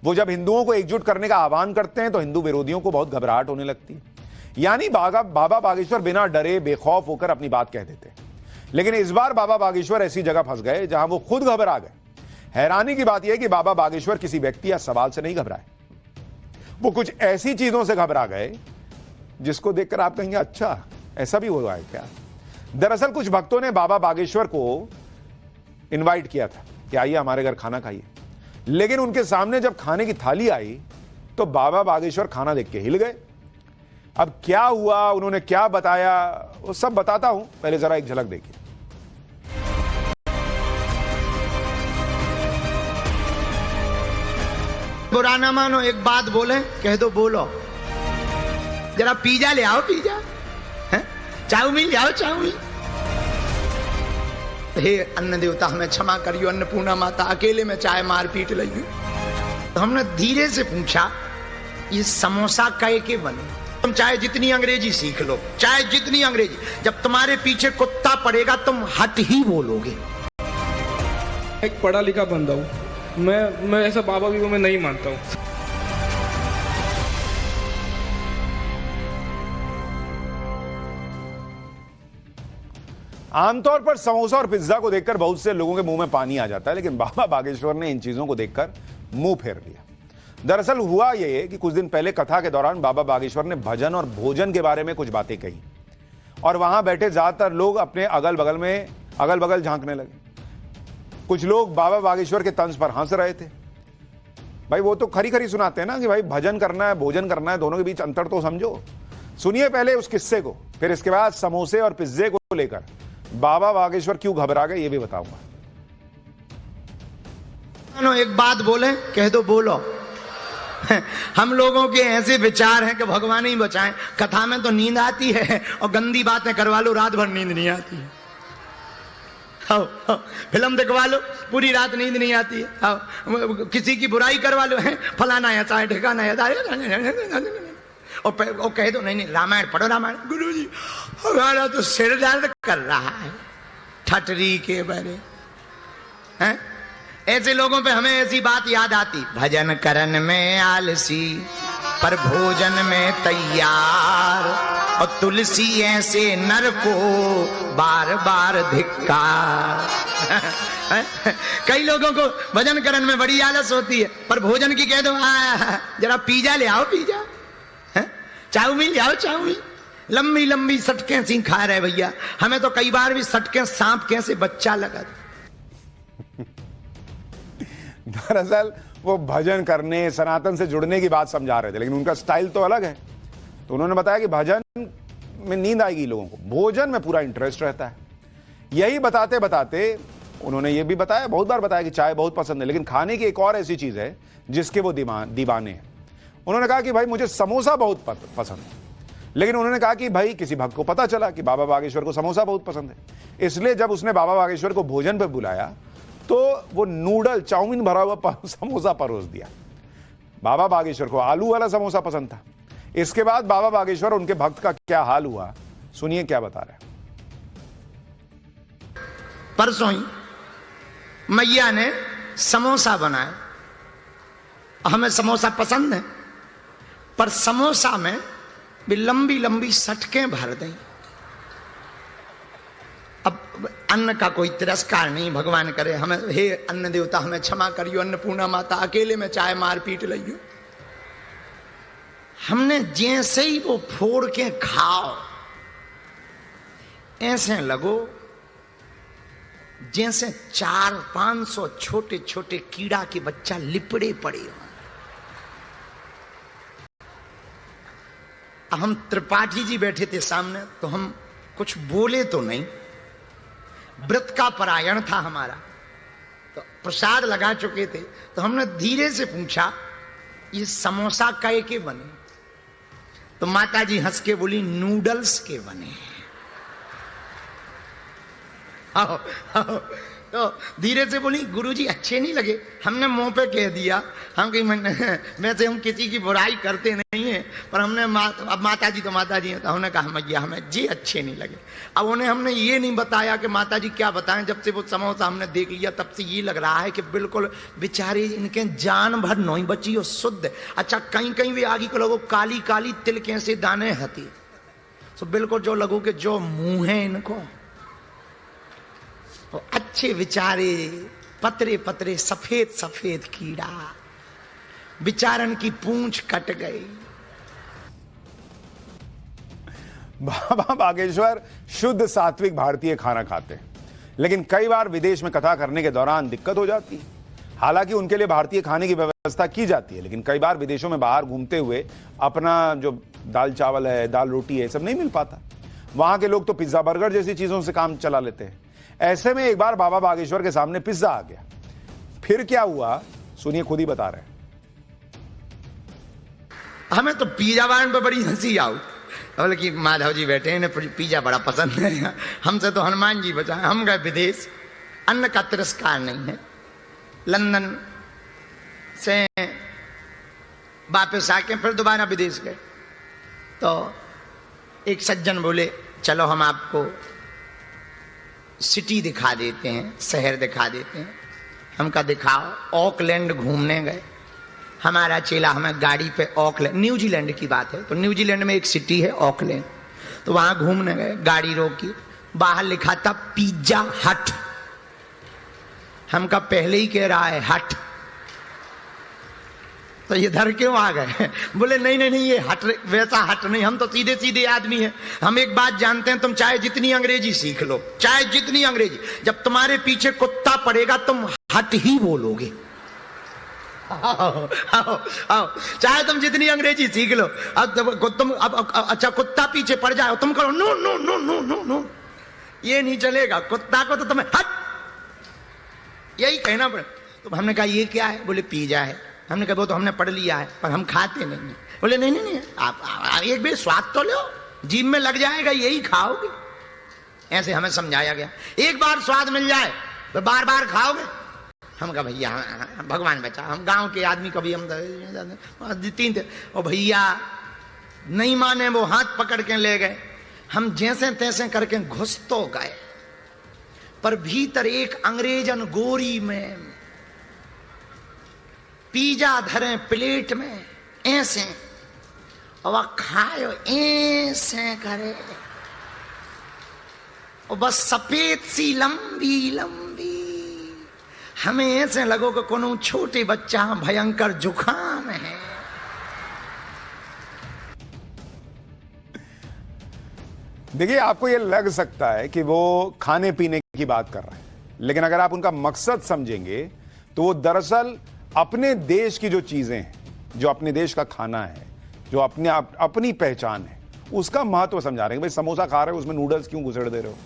वो जब हिंदुओं को एकजुट करने का आह्वान करते हैं तो हिंदू विरोधियों को बहुत घबराहट होने लगती है। यानी बाबा बागेश्वर बिना डरे बेखौफ होकर अपनी बात कह देते हैं। लेकिन इस बार बाबा बागेश्वर ऐसी जगह फंस गए जहां वो खुद घबरा गए। हैरानी की बात यह है कि बाबा बागेश्वर किसी व्यक्ति या सवाल से नहीं घबराए, वो कुछ ऐसी चीजों से घबरा गए जिसको देखकर आप कहेंगे अच्छा ऐसा भी हुआ है क्या। दरअसल कुछ भक्तों ने बाबा बागेश्वर को इनवाइट किया था कि आइए हमारे घर खाना खाइए, लेकिन उनके सामने जब खाने की थाली आई तो बाबा बागेश्वर खाना देख के हिल गए। अब क्या हुआ, उन्होंने क्या बताया, वो सब बताता हूं, पहले जरा एक झलक देखिए। बुरा ना मानो, एक बात बोले कह दो बोलो। जरा पिज्जा ले आओ, पिज्जा, चाउमीन ले आओ, चाउमीन। हे अन्न देवता हमें क्षमा करियो, अन्नपूर्णा माता अकेले में चाय मार पीट लगी। तो हमने धीरे से पूछा ये समोसा कहे के बने। तुम चाहे जितनी अंग्रेजी सीख लो, चाहे जितनी अंग्रेजी, जब तुम्हारे पीछे कुत्ता पड़ेगा तुम हट ही बोलोगे। एक पढ़ा लिखा बंदा हूँ मैं ऐसा बाबा भी को मैं नहीं मानता हूँ। आमतौर पर समोसा और पिज्जा को देखकर बहुत से लोगों के मुंह में पानी आ जाता है, लेकिन बाबा बागेश्वर ने इन चीजों को देखकर मुंह फेर लिया। दरअसल हुआ यह कि कुछ दिन पहले कथा के दौरान बाबा बागेश्वर ने भजन और भोजन के बारे में कुछ बातें कही और वहां बैठे ज्यादातर लोग अपने अगल बगल झांकने लगे। कुछ लोग बाबा बागेश्वर के तंज पर हंस रहे थे। भाई वो तो खरी खरी सुनाते हैं ना कि भाई भजन करना है भोजन करना है, दोनों के बीच अंतर तो समझो। सुनिए पहले उस किस्से को, फिर इसके बाद समोसे और पिज्जे को लेकर बाबा बागेश्वर क्यों घबरा गए ये भी बताऊंगा। एक बात बोले कह दो बोलो। हम लोगों के ऐसे विचार हैं कि भगवान ही बचाएं। कथा में तो नींद आती है और गंदी बातें करवा लो रात भर नींद नहीं आती है। फिल्म दिखवा लो पूरी रात नींद नहीं आती है। किसी की बुराई करवा लो, है फलाना ऐसा है ठिकाना है, और कह दो नहीं रामायण पढ़ो रामायण। गुरुजी हमारा तो सिर दर्द कर रहा है ठटरी के बारे हैं। ऐसे लोगों पे हमें ऐसी बात याद आती, भजन करन में आलसी पर भोजन में तैयार, और तुलसी ऐसे नर को बार बार धिक्कार। कई लोगों को भजन करन में बड़ी आलस होती है, पर भोजन की कह दो जरा पिज्जा ले आओ, पिज्जा, चाउमीन ले आओ, चाउमीन। लंबी लंबी सटकें सी खा रहे भैया। हमें तो कई बार भी सटकें सांप कैसे बच्चा लगा। दरअसल वो भजन करने सनातन से जुड़ने की बात समझा रहे थे, लेकिन उनका स्टाइल तो अलग है। तो उन्होंने बताया कि भजन में नींद आएगी लोगों को, भोजन में पूरा इंटरेस्ट रहता है। यही बताते बताते उन्होंने ये भी बताया, बहुत बार बताया कि चाय बहुत पसंद है, लेकिन खाने की एक और ऐसी चीज है जिसके वो दीवाने हैं। उन्होंने कहा कि भाई मुझे समोसा बहुत पसंद है, लेकिन उन्होंने कहा कि भाई किसी भक्त को पता चला कि बाबा बागेश्वर को समोसा बहुत पसंद है, इसलिए जब उसने बाबा बागेश्वर को भोजन पर बुलाया तो वो नूडल चाउमीन भरा हुआ समोसा परोस दिया। बाबा बागेश्वर को आलू वाला समोसा पसंद था। इसके बाद बाबा बागेश्वर उनके भक्त का क्या हाल हुआ, सुनिए क्या बता रहे हैं। परसों ही मैया ने समोसा बनाया। हमें समोसा पसंद है, पर समोसा में भी लंबी लंबी सटकें भर दें। अब अन्न का कोई तिरस्कार नहीं, भगवान करे हमें, हे अन्न देवता हमें क्षमा करियो, अन्नपूर्णा माता अकेले में चाय मार पीट लियो। हमने जैसे ही वो फोड़ के खाओ, ऐसे लगो जैसे 400-500 छोटे छोटे कीड़ा के बच्चा लिपड़े पड़े हो। हम त्रिपाठी जी बैठे थे सामने, तो हम कुछ बोले तो नहीं, व्रत का परायण था हमारा, तो प्रसाद लगा चुके थे। तो हमने धीरे से पूछा ये समोसा कहे के बने? तो माता जी हंस के बोली नूडल्स के बने। आओ, आओ। तो धीरे से बोली गुरुजी अच्छे नहीं लगे। हमने मुंह पे कह दिया, हम कहीं वैसे हम किसी की बुराई करते नहीं है, पर हमने अब माता जी तो माता जी हैं, तो हमने कहा भैया हमें जी अच्छे नहीं लगे। अब उन्हें हमने ये नहीं बताया कि माता जी क्या बताएं, जब से वो समोसा हमने देख लिया तब से ये लग रहा है कि बिल्कुल बेचारे इनके जान भर नोई बची और शुद्ध। अच्छा कहीं कहीं भी आगे को लोगों काली काली तिल कैसे दाने हती, तो बिल्कुल जो लगो कि जो मुंह है इनको अच्छे बेचारे पतरे पतरे सफेद सफेद कीड़ा, बेचारन की पूंछ कट गई। बाबा बागेश्वर शुद्ध सात्विक भारतीय खाना खाते हैं, लेकिन कई बार विदेश में कथा करने के दौरान दिक्कत हो जाती है। हालांकि उनके लिए भारतीय खाने की व्यवस्था की जाती है, लेकिन कई बार विदेशों में बाहर घूमते हुए अपना जो दाल चावल है, दाल रोटी है, सब नहीं मिल पाता। वहां के लोग तो पिज्जा बर्गर जैसी चीजों से काम चला लेते हैं। ऐसे में एक बार बाबा बागेश्वर के सामने पिज्जा आ गया। फिर क्या हुआ सुनिए, खुद ही बता रहे हैं। हमें तो पिज्जा बारे पे बड़ी हंसी आई, बोले कि माधव जी बैठे हैं, इन्हें पिज्जा बड़ा पसंद है, हमसे तो हनुमान जी बचाए। हम गए विदेश, अन्न का तिरस्कार नहीं है। लंदन से वापस आके फिर दोबारा विदेश गए, तो एक सज्जन बोले चलो हम आपको सिटी दिखा देते हैं, शहर दिखा देते हैं। हम कहा दिखाओ। ऑकलैंड घूमने गए, हमारा चेला हमें गाड़ी पे ऑकलैंड, न्यूजीलैंड की बात है, तो न्यूजीलैंड में एक सिटी है ऑकलैंड, तो वहां घूमने गए, गाड़ी रोकी, बाहर लिखा था पिज्जा हट। हम का पहले ही कह रहा है हट, तो इधर क्यों आ गए? बोले नहीं नहीं नहीं ये हट वैसा हट नहीं, हम तो सीधे सीधे आदमी हैं। हम एक बात जानते हैं, तुम चाहे जितनी अंग्रेजी सीख लो, चाहे जितनी अंग्रेजी, जब तुम्हारे पीछे कुत्ता पड़ेगा तुम हट ही बोलोगे। आओ, आओ, आओ, चाहे तुम जितनी अंग्रेजी सीख लो, अब तुम अब अच्छा कुत्ता पीछे पड़ जाओ, तुम करो no no no no no no, ये नहीं चलेगा। कुत्ता को तो तुम्हें हट यही कहना पड़े। तो हमने कहा ये क्या है? बोले पिज्जा है। हमने कहा वो तो हमने पढ़ लिया है पर हम खाते नहीं है। बोले नहीं नहीं नहीं आप एक बार स्वाद तो लो, जीभ में लग जाएगा यही खाओगे। ऐसे हमें समझाया गया, एक बार स्वाद मिल जाए तो बार बार खाओगे। हम कहा भैया भगवान बचा, हम गांव के आदमी कभी हम तीन थे, और भैया नहीं माने, वो हाथ पकड़ के ले गए। हम जैसे तैसे करके घुस तो गए, पर भीतर एक अंग्रेजन गोरी में पिज्जा धरे प्लेट में ऐसे, और खाओ ऐसे करे, और बस सफेद सी लंबी लंबी, हमें ऐसे लगो कि कोनो छोटे बच्चा भयंकर जुकाम है। देखिए आपको यह लग सकता है कि वो खाने पीने की बात कर रहे हैं, लेकिन अगर आप उनका मकसद समझेंगे तो वो दरअसल अपने देश की जो चीजें हैं, जो अपने देश का खाना है, जो अपनी पहचान है, उसका महत्व समझा रहे हैं। भाई समोसा खा रहे हो, उसमें नूडल्स क्यों घुसेड़ दे रहे हो?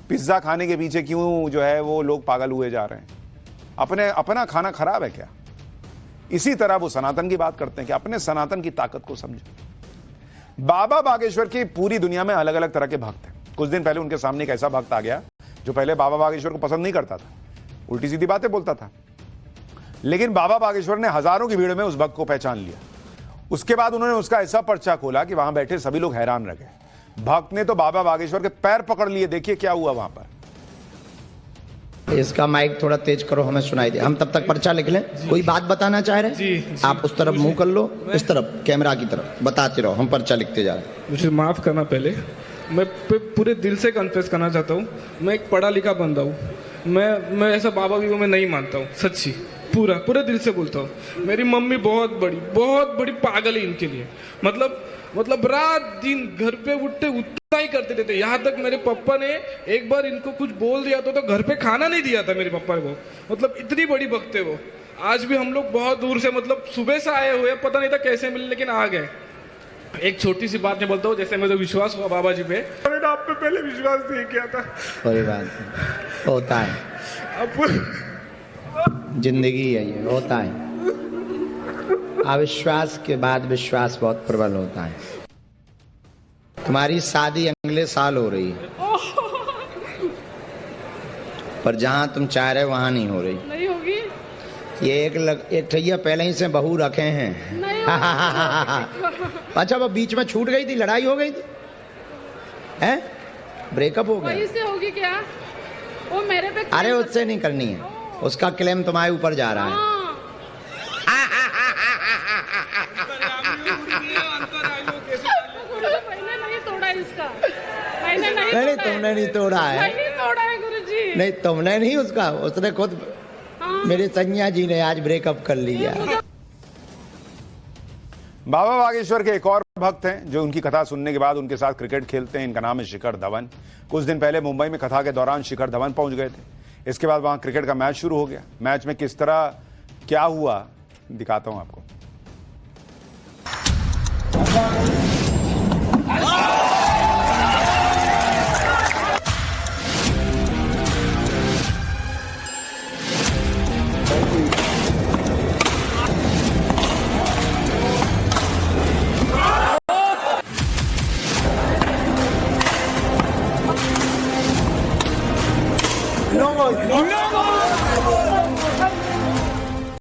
पिज्जा खाने के पीछे क्यों जो है वो लोग पागल हुए जा रहे हैं? अपना खाना खराब है क्या? इसी तरह वो सनातन की बात करते हैं कि अपने सनातन की ताकत को समझो। बाबा बागेश्वर की पूरी दुनिया में अलग अलग तरह के भक्त हैं। कुछ दिन पहले उनके सामने एक ऐसा भक्त आ गया जो पहले बाबा बागेश्वर को पसंद नहीं करता था, उल्टी सीधी बातें बोलता था, लेकिन बाबा बागेश्वर ने हजारों की भीड़ में उस भक्त को पहचान लिया। उसके बाद उन्होंने उसका ऐसा पर्चा खोला कि वहां बैठे सभी लोग हैरान रह गए। भक्त ने तो बाबा बागेश्वर के पैर पकड़ लिए। देखिए क्या हुआ वहां पर। इसका माइक थोड़ा तेज करो, हमें सुनाई दे। हम तब तक पर्चा लिख लें। कोई बात बताना चाह रहे हैं? आप उस तरफ मुंह कर लो, इस तरफ कैमरा की तरफ बताते रहो, हम पर्चा लिखते जा रहे हैं। मुझे माफ करना, पहले मैं पूरे दिल से कन्फेस करना चाहता हूँ, मैं एक पढ़ा लिखा बंदा हूँ। मैं ऐसा बाबा भी मैं नहीं मानता हूँ, सच्ची पूरे दिल से बोलता हूँ। मेरी मम्मी बहुत बड़ी पागल है इनके लिए। मतलब रात दिन घर पे उठते उतना ही करते थे। यहाँ तक मेरे पापा ने एक बार इनको कुछ बोल दिया तो घर पे खाना नहीं दिया था मेरे पापा को। मतलब इतनी बड़ी भक्त है वो। आज भी हम लोग बहुत दूर से, मतलब सुबह से आए हुए, पता नहीं था कैसे मिले, लेकिन आ गए। एक छोटी सी बात मैं बोलता हूँ, जैसे मुझे विश्वास हुआ बाबा जी पे, मैंने आप पे पहले विश्वास नहीं किया था। कोई बात नहीं, होता है, अब जिंदगी है, ये होता है। अविश्वास के बाद विश्वास बहुत प्रबल होता है। तुम्हारी शादी अगले साल हो रही है, पर जहां तुम चाह रहे हो वहां नहीं हो रही। नहीं होगी। ये एक ठैया पहले ही से बहू रखे हैं। नहीं अच्छा, वो बीच में छूट गई थी, लड़ाई हो गई थी, हैं? ब्रेकअप हो वही गया? से होगी क्या? वो मेरे पे अरे उससे नहीं करनी है, उसका क्लेम तुम्हारे ऊपर जा रहा है। मैंने नहीं तोड़ा इसका, मैंने नहीं नहीं तोड़ा तुमने नहीं तोड़ा है, नहीं तोड़ा है गुरुजी। नहीं तुमने नहीं, उसका उसने खुद, हाँ। मेरे संज्ञा जी ने आज ब्रेकअप कर लिया। बाबा बागेश्वर के एक और भक्त हैं जो उनकी कथा सुनने के बाद उनके साथ क्रिकेट खेलते हैं। इनका नाम है शिखर धवन। कुछ दिन पहले मुंबई में कथा के दौरान शिखर धवन पहुंच गए थे। इसके बाद वहां क्रिकेट का मैच शुरू हो गया। मैच में किस तरह क्या हुआ दिखाता हूं आपको।